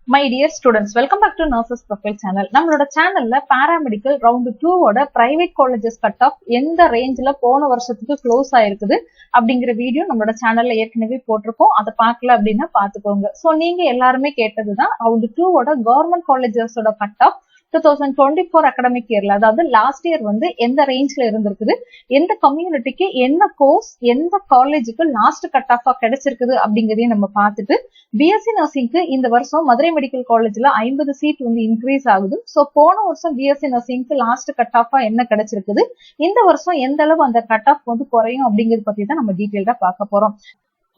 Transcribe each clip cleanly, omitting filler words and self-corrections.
My dear students, welcome back to Nurses Profile channel. நம்மளோட சேனல்ல paramedical round 2 ஓட private colleges cut off எந்த ரேஞ்சில போன வருஷத்துக்கு க்ளோஸ் ஆயிருக்குது அப்படிங்கிற வீடியோ நம்மளோட சேனல்ல ஏற்கனவே போட்டிருக்கோம். அதை பார்க்கல அப்படின்னா பாத்துக்கோங்க. சோ நீங்க எல்லாருமே கேட்டதுதான் ரவுண்ட் 2 ஓட கவர்மெண்ட் காலேஜஸோட கட் ஆஃப் 2024 அகாடமிக் இயர்ல, அதாவது லாஸ்ட் இயர் வந்து எந்த ரேஞ்ச்ல இருந்திருக்குது, எந்த கம்யூனிட்டிக்கு என்ன கோர்ஸ் எந்த காலேஜுக்கு லாஸ்ட் கட் ஆஃபா கிடைச்சிருக்குது அப்படிங்கறதையும் நம்ம பார்த்துட்டு, பிஎஸ்சி நர்சிங்க்கு இந்த வருஷம் மதுரை மெடிக்கல் காலேஜ்ல 50 சீட் வந்து இன்க்ரீஸ் ஆகுது. சோ போன வருஷம் பிஎஸ்சி நர்சிங்க்கு லாஸ்ட் கட் ஆஃபா என்ன கிடைச்சிருக்குது, இந்த வருஷம் எந்த அளவு அந்த கட் ஆஃப் வந்து குறையும் அப்படிங்கறது பத்தி தான் நம்ம டீடைல்டா பார்க்க போறோம்.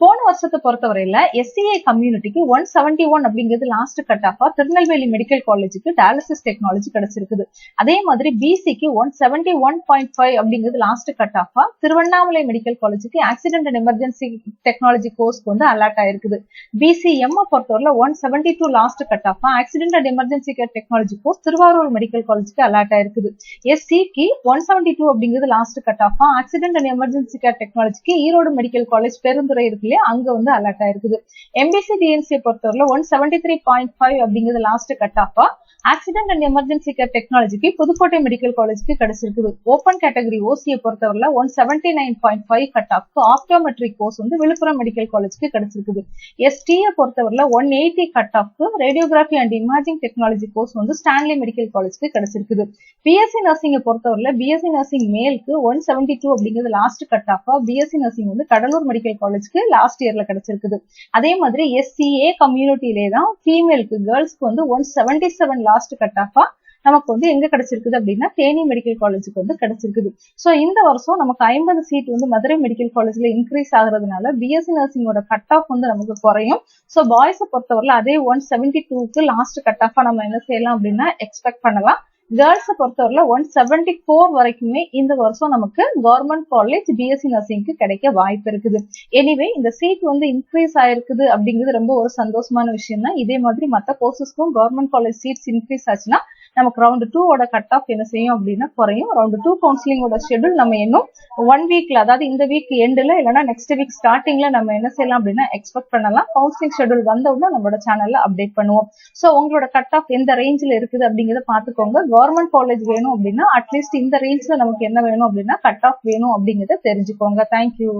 போன வருஷத்தை பொறுத்தவரையில எஸ்சிஏ கம்யூனிட்டிக்கு 171 அப்படிங்கிறது லாஸ்ட் கட் ஆஃபா திருநெல்வேலி மெடிக்கல் காலேஜுக்கு டயாலிசிஸ் டெக்னாலஜி கிடைச்சிருக்குது. அதே மாதிரி பிசிக்கு 171.5 அப்படிங்கிறது லாஸ்ட் கட் ஆஃபா திருவண்ணாமலை மெடிக்கல் காலேஜுக்கு ஆக்சிடென்ட் அண்ட் எமர்ஜென்சி டெக்னாலஜி கோர்ஸ்க்கு வந்து அலாட் ஆயிருக்குது. பிசிஎம் பொறுத்தவரை 172 லாஸ்ட் கட் ஆஃபா accident and emergency technology course Tiruvarur medical காலேஜுக்கு அலாட் ஆயிருக்குது. எஸ்சிக்கு 172 அப்படிங்கிறது லாஸ்ட் கட் ஆஃபா ஆக்சிடென்ட் அண்ட் எமர்ஜென்சி டெக்னாலஜிக்கு ஈரோடு மெடிக்கல் காலேஜ் பெருந்துறை இருக்கு, அங்க வந்து அலர்ட் ஆயிருக்குது. எம்பிசி டிஎன்சி பொறுத்தவரை 173.5 அப்படிங்கிறது லாஸ்ட் கட் ஆஃபா ஆக்சிடென்ட் அண்ட் எமர்ஜென்சி கேர் டெக்னாலஜிக்கு புதுக்கோட்டை மெடிக்கல் காலேஜுக்கு கிடைச்சிருக்குது. ஓபன் கேட்டகரி ஓசியை பொறுத்தவரை 179.5 கட் ஆஃப் ஆப்டோமெட்ரிக் கோர்ஸ் வந்து விழுப்புரம் மெடிக்கல் காலேஜுக்கு கிடைச்சிருக்குது. எஸ்டியை பொறுத்தவரை 180 cut off radiography and imaging technology course வந்து ஸ்டான்லி மெடிக்கல் காலேஜுக்கு கிடைச்சிருக்குது. பிஎஸ்சி நர்சிங் பொறுத்தவரை பிஎஸ்சி நர்சிங் மேலுக்கு 172 அப்படிங்கிறது லாஸ்ட் கட் ஆஃபா பிஎஸ்சி நர்சிங் வந்து கடலூர் மெடிக்கல் காலேஜுக்கு லாஸ்ட் இயர்ல கிடைச்சிருக்குது. அதே மாதிரி எஸ்சிஏ கம்யூனிட்டிலே தான் ஃபீமேலுக்கு கேர்ள்ஸ்க்கு வந்து 177 லாஸ்ட் கட் ஆஃபா நமக்கு வந்து எங்க கிடைச்சிருக்குது அப்படின்னா தேனி மெடிக்கல் காலேஜுக்கு வந்து கிடைச்சிருக்குது. சோ இந்த வருஷம் நமக்கு 50 சீட் வந்து மதுரை மெடிக்கல் காலேஜ்ல இன்க்ரீஸ் ஆகுறதுனால பிஎஸ்சி நர்சிங்கோட கட் ஆஃப் வந்து நமக்கு குறையும். சோ பாய்ஸை பொறுத்தவரை அதே 172க்கு லாஸ்ட் கட் ஆஃபா நம்ம என்ன செய்யலாம் அப்படின்னா எக்ஸ்பெக்ட் பண்ணலாம். கேர்ள்ஸை பொறுத்தவரை 174 வரைக்குமே இந்த வருஷம் நமக்கு கவர்மெண்ட் காலேஜ் பிஎஸ்சி நர்சிங்க்கு கிடைக்க வாய்ப்பு இருக்குது. எனிவே இந்த சீட் வந்து இன்க்ரீஸ் ஆயிருக்குது அப்படிங்கிறது ரொம்ப ஒரு சந்தோஷமான விஷயம் தான். இதே மாதிரி மற்ற கோர்சஸ்க்கும் கவர்மெண்ட் காலேஜ் சீட்ஸ் இன்க்ரீஸ் ஆச்சுன்னா நமக்கு ரவுண்ட் 2 ஓட கட் ஆஃப் என்ன செய்யும் அப்படின்னா குறையும். ரவுண்ட் 2 கவுன்சிலிங்கோட ஷெட்யூல் நம்ம இன்னும் 1 வீக்ல, அதாவது இந்த வீக் எண்ட்ல இல்லைன்னா நெக்ஸ்ட் வீக் ஸ்டார்டிங்ல நம்ம என்ன செய்யலாம் அப்படின்னா எக்ஸ்பெக்ட் பண்ணலாம். கவுன்சிலிங் ஷெட்யூல் வந்த உடனே நம்மளோட சேனல்ல அப்டேட் பண்ணுவோம். சோ உங்களோட கட் ஆஃப் எந்த ரேஞ்சில் இருக்குது அப்படிங்கறத பாத்துக்கோங்க. கவர்மெண்ட் காலேஜ் வேணும் அப்படின்னா அட்லீஸ்ட் இந்த ரேஞ்ச்ல நமக்கு என்ன வேணும் அப்படின்னா கட் ஆஃப் வேணும் அப்படிங்கறத தெரிஞ்சுக்கோங்க. தேங்க்யூ.